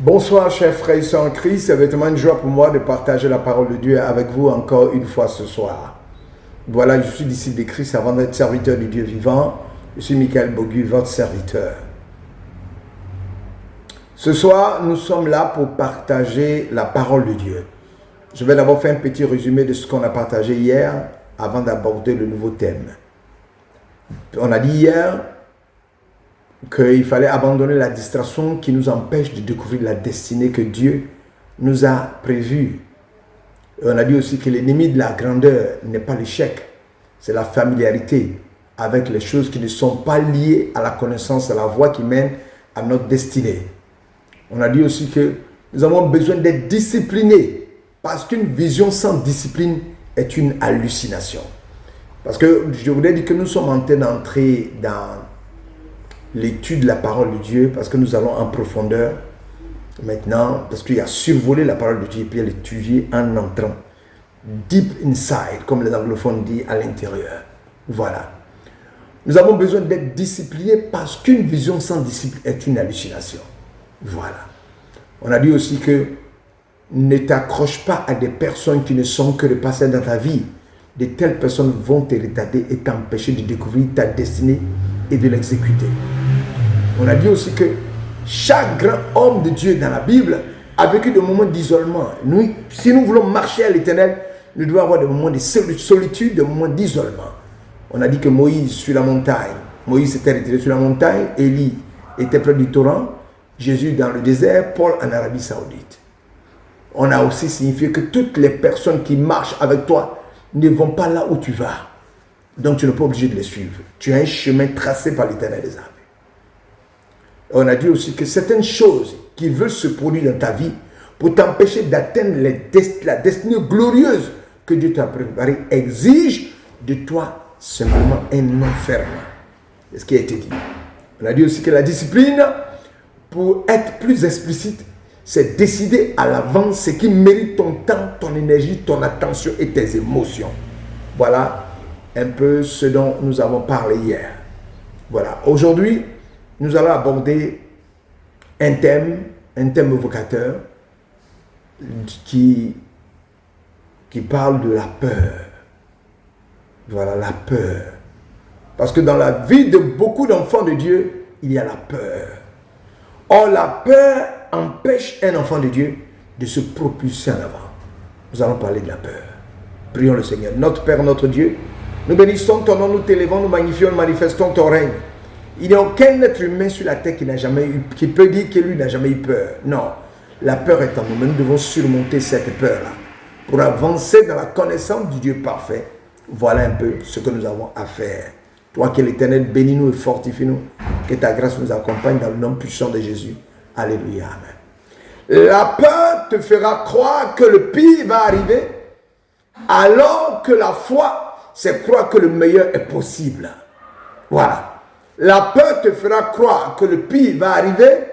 Bonsoir chers frères et sœurs en Christ, c'est vraiment une joie pour moi de partager la parole de Dieu avec vous encore une fois ce soir. Voilà, je suis disciple de Christ avant d'être serviteur du Dieu vivant. Je suis Michael Bogu, votre serviteur. Ce soir, nous sommes là pour partager la parole de Dieu. Je vais d'abord faire un petit résumé de ce qu'on a partagé hier avant d'aborder le nouveau thème. On a dit hier qu'il fallait abandonner la distraction qui nous empêche de découvrir la destinée que Dieu nous a prévue. On a dit aussi que l'ennemi de la grandeur n'est pas l'échec, c'est la familiarité avec les choses qui ne sont pas liées à la connaissance, à la voie qui mène à notre destinée. On a dit aussi que nous avons besoin d'être disciplinés parce qu'une vision sans discipline est une hallucination. Parce que je voudrais dire que nous sommes en train d'entrer dans l'étude de la parole de Dieu, parce que nous allons en profondeur maintenant, parce qu'il y a survolé la parole de Dieu et puis l'étudier en entrant deep inside, comme les anglophones disent, à l'intérieur. Voilà. Nous avons besoin d'être disciplinés parce qu'une vision sans discipline est une hallucination. Voilà. On a dit aussi que ne t'accroche pas à des personnes qui ne sont que le passé dans ta vie. De telles personnes vont te retarder et t'empêcher de découvrir ta destinée et de l'exécuter. On a dit aussi que chaque grand homme de Dieu dans la Bible a vécu des moments d'isolement. Nous, si nous voulons marcher à l'Éternel, nous devons avoir des moments de solitude, des moments d'isolement. On a dit que Moïse sur la montagne, Moïse s'était retiré sur la montagne, Élie était près du torrent, Jésus dans le désert, Paul en Arabie Saoudite. On a aussi signifié que toutes les personnes qui marchent avec toi ne vont pas là où tu vas. Donc tu n'es pas obligé de les suivre. Tu as un chemin tracé par l'Éternel des armées. On a dit aussi que certaines choses qui veulent se produire dans ta vie pour t'empêcher d'atteindre la destinée glorieuse que Dieu t'a préparée exigent de toi simplement un enfermement. C'est ce qui a été dit. On a dit aussi que la discipline, pour être plus explicite, c'est décider à l'avance ce qui mérite ton temps, ton énergie, ton attention et tes émotions. Voilà un peu ce dont nous avons parlé hier. Voilà. Aujourd'hui, nous allons aborder un thème évocateur qui parle de la peur. Voilà, la peur. Parce que dans la vie de beaucoup d'enfants de Dieu, il y a la peur. Or, la peur empêche un enfant de Dieu de se propulser en avant. Nous allons parler de la peur. Prions le Seigneur. Notre Père, notre Dieu, nous bénissons ton nom, nous t'élevons, nous magnifions, nous manifestons ton règne. Il n'y a aucun être humain sur la terre qui peut dire que lui n'a jamais eu peur. Non, la peur est en nous, mais nous devons surmonter cette peur-là pour avancer dans la connaissance du Dieu parfait. Voilà un peu ce que nous avons à faire. Toi qui es l'Éternel, bénis-nous et fortifie-nous. Que ta grâce nous accompagne dans le nom puissant de Jésus. Alléluia, amen. La peur te fera croire que le pire va arriver, alors que la foi, c'est croire que le meilleur est possible. Voilà. La peur te fera croire que le pire va arriver,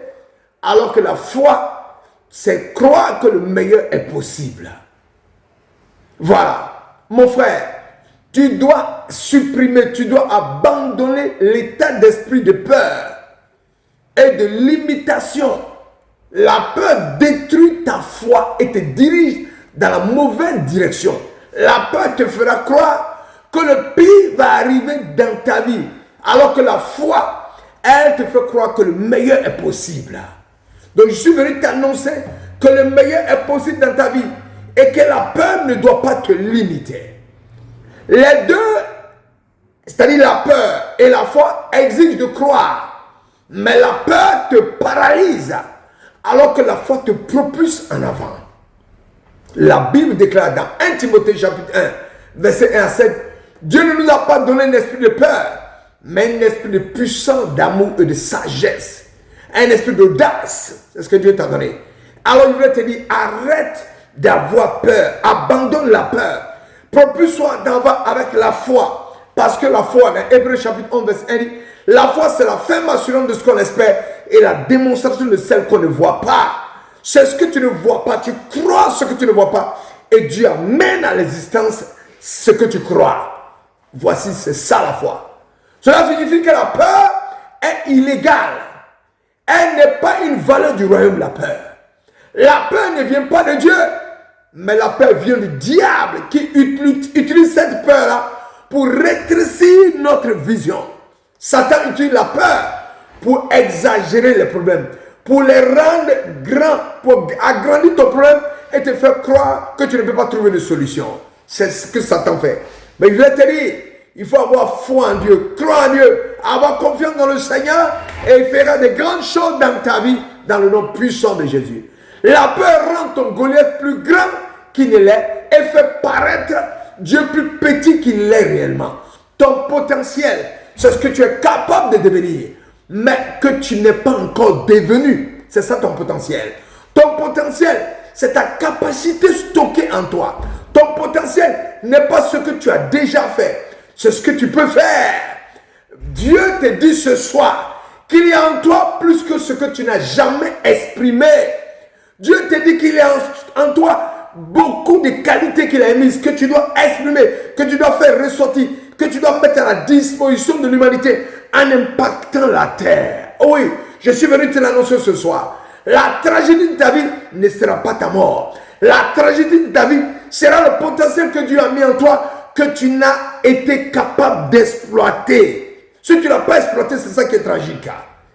alors que la foi, c'est croire que le meilleur est possible. Voilà. Mon frère, tu dois supprimer, tu dois abandonner l'état d'esprit de peur et de limitation. La peur détruit ta foi et te dirige dans la mauvaise direction. La peur te fera croire que le pire va arriver dans ta vie, alors que la foi, elle te fait croire que le meilleur est possible. Donc je suis venu t'annoncer que le meilleur est possible dans ta vie et que la peur ne doit pas te limiter. Les deux, c'est-à-dire la peur et la foi, exigent de croire. Mais la peur te paralyse, alors que la foi te propulse en avant. La Bible déclare dans 1 Timothée chapitre 1, verset 1 à 7, Dieu ne nous a pas donné un esprit de peur, mais un esprit de puissance, d'amour et de sagesse. Un esprit d'audace, c'est ce que Dieu t'a donné. Alors je voulais te dire, arrête d'avoir peur, abandonne la peur. Propulse-toi d'avant avec la foi. Parce que la foi, dans Hébreux chapitre 11, verset 1, dit, la foi c'est la ferme assurance de ce qu'on espère et la démonstration de celle qu'on ne voit pas. C'est ce que tu ne vois pas, tu crois ce que tu ne vois pas et Dieu amène à l'existence ce que tu crois. Voici, c'est ça la foi. Cela signifie que la peur est illégale. Elle n'est pas une valeur du royaume, la peur. La peur ne vient pas de Dieu, mais la peur vient du diable qui utilise cette peur-là pour rétrécir notre vision. Satan utilise la peur pour exagérer les problèmes, pour les rendre grands, pour agrandir ton problème et te faire croire que tu ne peux pas trouver de solution. C'est ce que Satan fait. Mais je vais te dire, il faut avoir foi en Dieu, croire en Dieu, avoir confiance dans le Seigneur et il fera de grandes choses dans ta vie, dans le nom puissant de Jésus. La peur rend ton Goliath plus grand qu'il ne l'est et fait paraître Dieu plus petit qu'il l'est réellement. Ton potentiel, c'est ce que tu es capable de devenir, mais que tu n'es pas encore devenu. C'est ça ton potentiel. Ton potentiel, c'est ta capacité stockée en toi. Ton potentiel n'est pas ce que tu as déjà fait, c'est ce que tu peux faire. Dieu te dit ce soir qu'il y a en toi plus que ce que tu n'as jamais exprimé. Dieu te dit qu'il y a en toi beaucoup de qualités qu'il a émises, que tu dois exprimer, que tu dois faire ressortir, que tu dois mettre à la disposition de l'humanité en impactant la terre. Oh oui, je suis venu te l'annoncer ce soir. La tragédie de ta vie ne sera pas ta mort. La tragédie de ta vie sera le potentiel que Dieu a mis en toi, que tu n'as été capable d'exploiter. Si tu ne l'as pas exploité, c'est ça qui est tragique.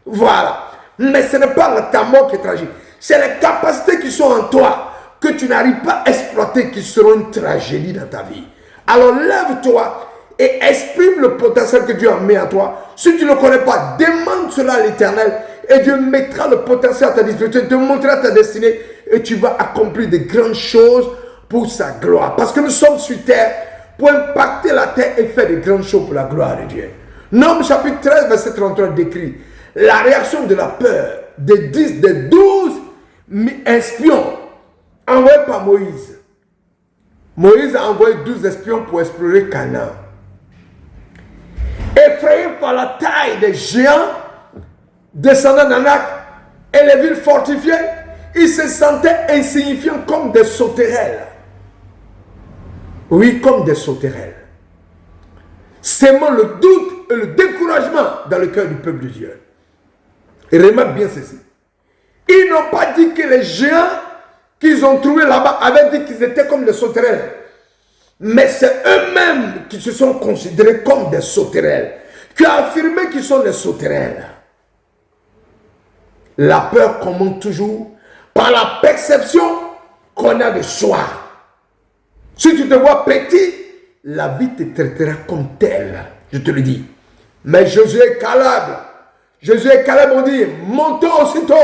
Voilà. Mais ce n'est pas ta mort qui est tragique. C'est les capacités qui sont en toi que tu n'arrives pas à exploiter qui seront une tragédie dans ta vie. Alors lève-toi et exprime le potentiel que Dieu a mis en toi. Si tu ne le connais pas, demande cela à l'Éternel et Dieu mettra le potentiel à ta disposition, te montrera ta destinée et tu vas accomplir de grandes choses pour sa gloire. Parce que nous sommes sur terre pour impacter la terre et faire de grandes choses pour la gloire de Dieu. Nombre chapitre 13, verset 33 décrit la réaction de la peur des 12 espions envoyés par Moïse. Moïse a envoyé 12 espions pour explorer Canaan. Effrayés par la taille des géants descendant d'Anak et les villes fortifiées, ils se sentaient insignifiants comme des sauterelles. Oui, comme des sauterelles. Sémant le doute et le découragement dans le cœur du peuple de Dieu. Et remarque bien ceci. Ils n'ont pas dit que les géants qu'ils ont trouvés là-bas avaient dit qu'ils étaient comme des sauterelles. Mais c'est eux-mêmes qui se sont considérés comme des sauterelles, qui ont affirmé qu'ils sont des sauterelles. La peur commence toujours par la perception qu'on a de soi. Si tu te vois petit, la vie te traitera comme tel, je te le dis. Mais Josué et Caleb ont dit, montons aussitôt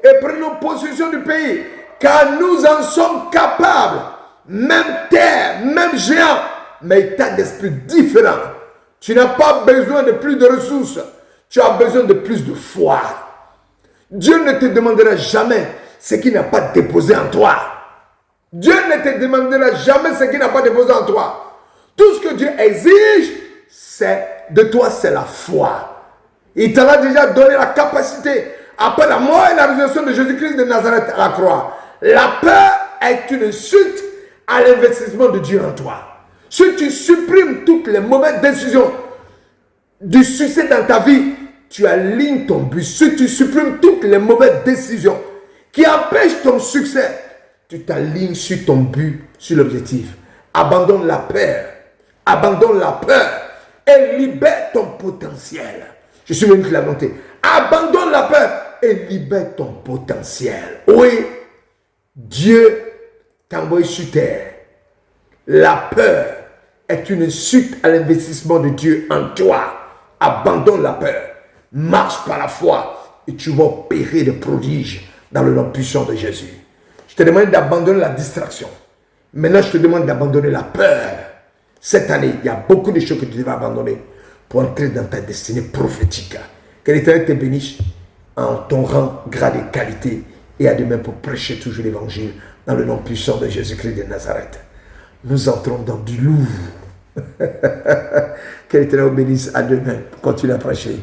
et prenons possession du pays, car nous en sommes capables. Même terre, même géant, mais état d'esprit différent. Tu n'as pas besoin de plus de ressources, tu as besoin de plus de foi. Dieu ne te demandera jamais ce qu'il n'a pas déposé en toi. Dieu ne te demandera jamais ce qu'il n'a pas déposé en toi. Tout ce que Dieu exige, de toi, c'est la foi. Il t'en a déjà donné la capacité. Après la mort et la résurrection de Jésus-Christ de Nazareth à la croix, la peur est une suite à l'investissement de Dieu en toi. Si tu supprimes toutes les mauvaises décisions du succès dans ta vie, tu alignes ton but. Si tu supprimes toutes les mauvaises décisions qui empêchent ton succès, tu t'alignes sur ton but, sur l'objectif. Abandonne la peur. Abandonne la peur et libère ton potentiel. Je suis venu te l'annoncer. Abandonne la peur et libère ton potentiel. Oui, Dieu t'a envoyé sur terre. La peur est une suite à l'investissement de Dieu en toi. Abandonne la peur. Marche par la foi et tu vas opérer des prodiges dans le nom puissant de Jésus. Je te demande d'abandonner la distraction. Maintenant, je te demande d'abandonner la peur. Cette année, il y a beaucoup de choses que tu devais abandonner pour entrer dans ta destinée prophétique. Que l'Éternel te bénisse en ton rang, grade et qualité. Et à demain pour prêcher toujours l'évangile dans le nom puissant de Jésus-Christ de Nazareth. Nous entrons dans du lourd. Que l'Éternel bénisse à demain pour continuer à prêcher.